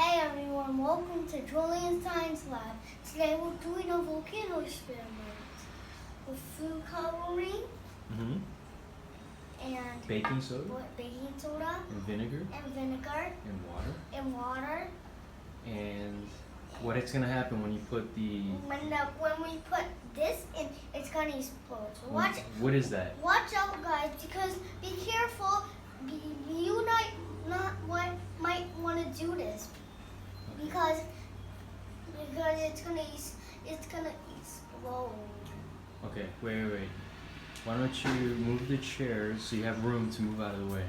Hey everyone, welcome to Julian Science Lab. Today we're doing a volcano experiment with food coloring and baking soda, and vinegar, vinegar and water. And what is going to happen when you put the... When we put this in, it's gonna explode. So What is that? Watch out, guys, because be careful. You might want to do this because it's gonna explode. Okay, wait. Why don't you move the chairs so you have room to move out of the way?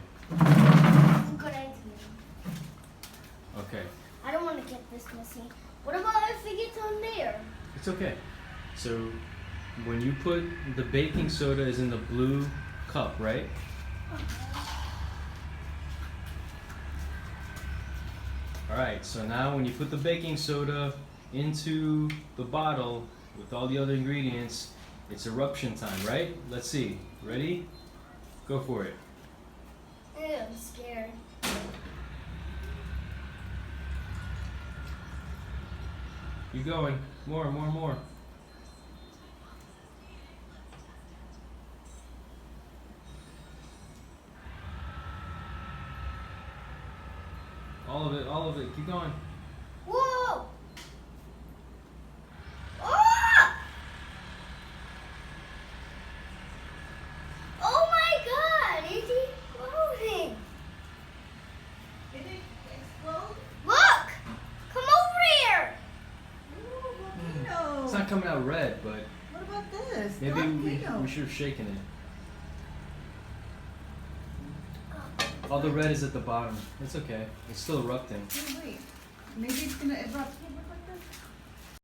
Good idea. Okay. I don't want to get this messy. What about if it gets on there? It's okay. So when you put the baking soda is in the blue cup, right? Alright, so now when you put the baking soda into the bottle with all the other ingredients, it's eruption time, right? Let's see. Ready? Go for it. Ew, I'm scared. Keep going. More. All of it. Keep going. Whoa! Oh! Oh my God! Is he exploding? Did it explode? Look! Come over here! Ooh, volcano. It's not coming out red, but What about this? maybe Volcano. we should have shaken it. All the red is at the bottom. It's okay. It's still erupting. Wait. Maybe it's gonna erupt